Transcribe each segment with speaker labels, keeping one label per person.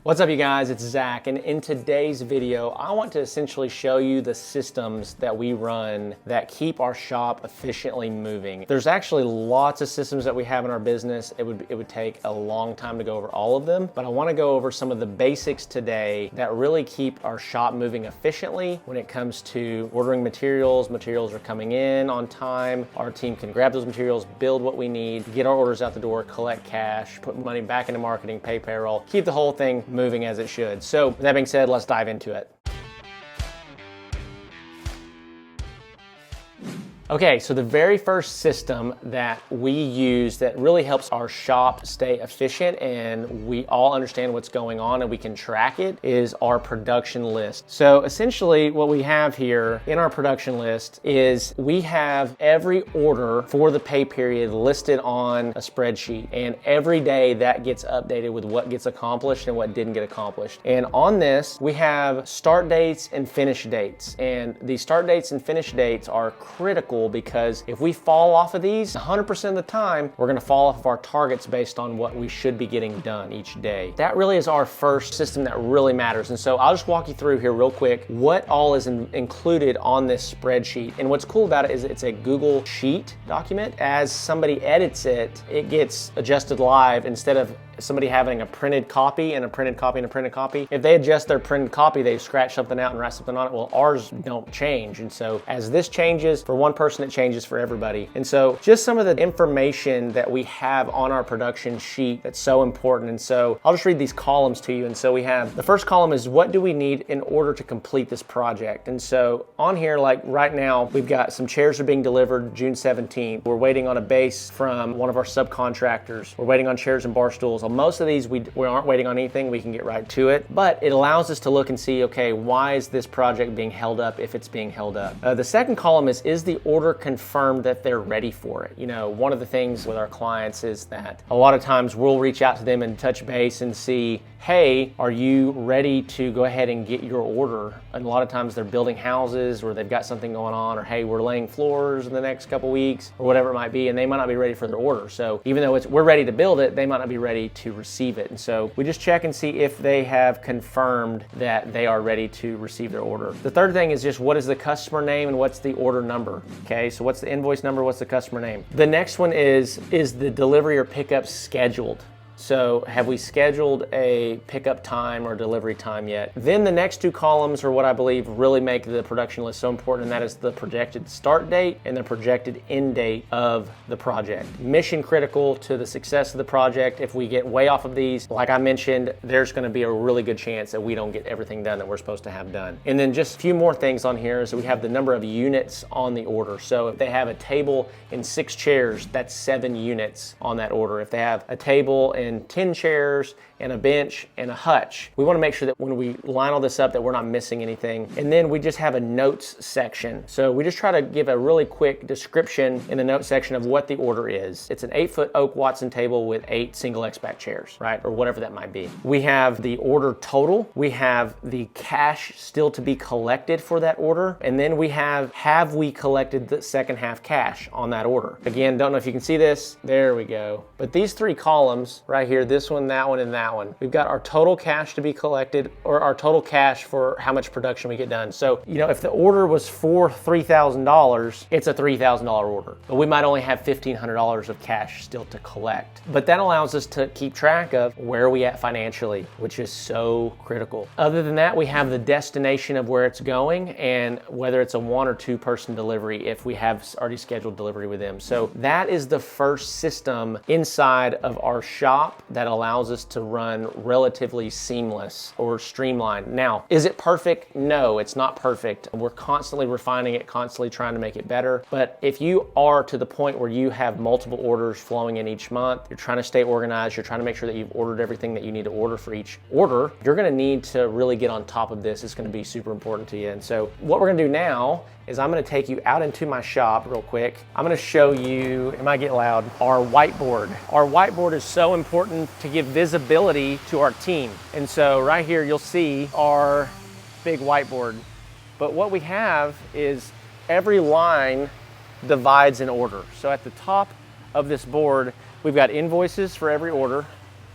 Speaker 1: What's up, you guys? It's Zach, and in today's video, I want to essentially show you the systems that we run that keep our shop efficiently moving. There's actually lots of systems that we have in our business. It would take a long time to go over all of them, but I want to go over some of the basics today that really keep our shop moving efficiently when it comes to ordering materials. Materials are coming in on time. Our team can grab those materials, build what we need, get our orders out the door, collect cash, put money back into marketing, pay payroll, keep the whole thing moving as it should. So with that being said, let's dive into it. Okay, so the very first system that we use that really helps our shop stay efficient and we all understand what's going on and we can track it is our production list. So essentially what we have here in our production list is we have every order for the pay period listed on a spreadsheet, and every day that gets updated with what gets accomplished and what didn't get accomplished. And on this, we have start dates and finish dates. And the start dates and finish dates are critical because if we fall off of these, 100% of the time, we're gonna fall off of our targets based on what we should be getting done each day. That really is our first system that really matters. And so I'll just walk you through here real quick what all is included on this spreadsheet. And what's cool about it is it's a Google Sheet document. As somebody edits it, it gets adjusted live instead of somebody having a printed copy and a printed copy and a printed copy. If they adjust their printed copy, they scratch something out and write something on it. Well, ours don't change. And so as this changes for one person, it changes for everybody. And so just some of the information that we have on our production sheet that's so important. And so I'll just read these columns to you. And so we have, the first column is what do we need in order to complete this project? And so on here, like right now, we've got some chairs are being delivered June 17th. We're waiting on a base from one of our subcontractors. We're waiting on chairs and bar stools. Most of these, we aren't waiting on anything, we can get right to it, but it allows us to look and see, okay, why is this project being held up if it's being held up? The second column is the order confirmed that they're ready for it? You know, one of the things with our clients is that a lot of times we'll reach out to them and touch base and see, hey, are you ready to go ahead and get your order? And a lot of times they're building houses or they've got something going on, or hey, we're laying floors in the next couple weeks or whatever it might be, and they might not be ready for their order. So even though we're ready to build it, they might not be ready to receive it. And so we just check and see if they have confirmed that they are ready to receive their order. The third thing is just what is the customer name and what's the order number? Okay, so what's the invoice number, what's the customer name? The next one is the delivery or pickup scheduled? So have we scheduled a pickup time or delivery time yet? Then the next two columns are what I believe really make the production list so important, and that is the projected start date and the projected end date of the project. Mission critical to the success of the project. If we get way off of these, like I mentioned, there's gonna be a really good chance that we don't get everything done that we're supposed to have done. And then just a few more things on here. So we have the number of units on the order. So if they have a table and 6 chairs, that's 7 units on that order. If they have a table and 10 chairs and a bench and a hutch, we want to make sure that when we line all this up that we're not missing anything. And then we just have a notes section. So we just try to give a really quick description in the notes section of what the order is. It's an 8-foot oak Watson table with 8 single X-back chairs, right? Or whatever that might be. We have the order total. We have the cash still to be collected for that order. And then we have we collected the second half cash on that order? Again, don't know if you can see this. There we go. But these 3 columns right here, this one, that one, and that one, we've got our total cash to be collected, or our total cash for how much production we get done. So, you know, if the order was for $3,000, it's a $3,000 order, but we might only have $1,500 of cash still to collect. But that allows us to keep track of where are we at financially, which is so critical. Other than that, we have the destination of where it's going and whether it's a 1 or 2 person delivery if we have already scheduled delivery with them. So that is the first system inside of our shop that allows us to run relatively seamless or streamlined. Now, is it perfect? No, it's not perfect. We're constantly refining it, constantly trying to make it better. But if you are to the point where you have multiple orders flowing in each month, you're trying to stay organized, you're trying to make sure that you've ordered everything that you need to order for each order, you're gonna need to really get on top of this. It's gonna be super important to you. And so what we're gonna do now is I'm gonna take you out into my shop real quick. I'm gonna show you, it might get loud, our whiteboard. Our whiteboard is so important to give visibility to our team. And so right here, you'll see our big whiteboard. But what we have is every line divides in order. So at the top of this board, we've got invoices for every order.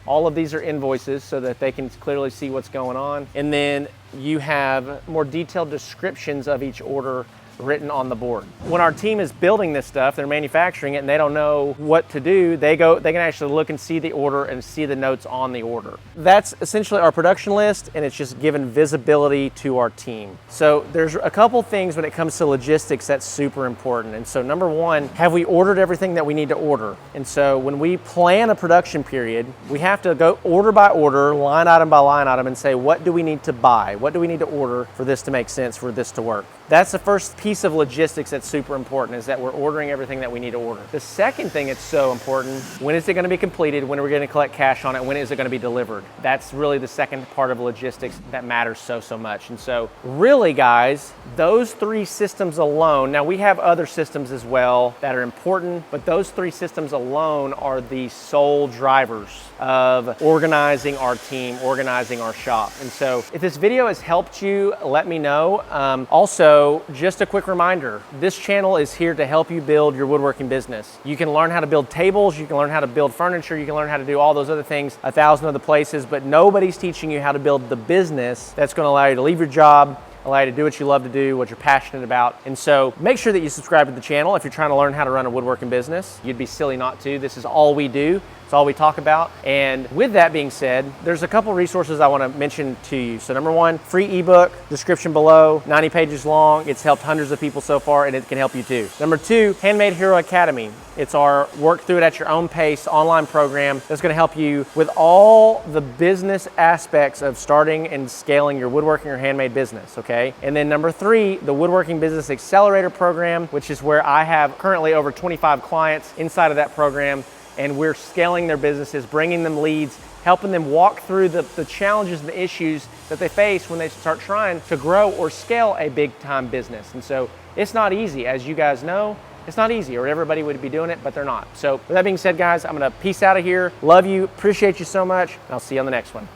Speaker 1: All of these are invoices so that they can clearly see what's going on. And then you have more detailed descriptions of each order written on the board. When our team is building this stuff, they're manufacturing it and they don't know what to do, they can actually look and see the order and see the notes on the order. That's essentially our production list, and it's just given visibility to our team. So there's a couple things when it comes to logistics that's super important. And so number one, have we ordered everything that we need to order? And so when we plan a production period, we have to go order by order, line item by line item, and say, what do we need to buy? What do we need to order for this to make sense, for this to work? That's the first piece of logistics that's super important, is that we're ordering everything that we need to order. The second thing that's so important, when is it going to be completed? When are we going to collect cash on it? When is it going to be delivered? That's really the second part of logistics that matters so much. And so really, guys, those three systems alone, now we have other systems as well that are important, but those three systems alone are the sole drivers of organizing our team, organizing our shop. And so if this video has helped you, let me know. Also, just a quick reminder, this channel is here to help you build your woodworking business. You can learn how to build tables, you can learn how to build furniture, you can learn how to do all those other things 1,000 other places, but nobody's teaching you how to build the business that's going to allow you to leave your job, allow you to do what you love to do, what you're passionate about. And so make sure that you subscribe to the channel if you're trying to learn how to run a woodworking business. You'd be silly not to. This is all we do. It's all we talk about. And with that being said, there's a couple resources I want to mention to you. So number one, free ebook, description below, 90 pages long. It's helped hundreds of people so far, and it can help you too. Number two, Handmade Hero Academy. It's our work through it at your own pace online program that's going to help you with all the business aspects of starting and scaling your woodworking or handmade business, okay? And then number three, the Woodworking Business Accelerator Program, which is where I have currently over 25 clients inside of that program, and we're scaling their businesses, bringing them leads, helping them walk through the challenges and the issues that they face when they start trying to grow or scale a big time business. And so it's not easy, as you guys know. It's not easy, or everybody would be doing it, but they're not. So with that being said, guys, I'm gonna peace out of here. Love you, appreciate you so much, and I'll see you on the next one.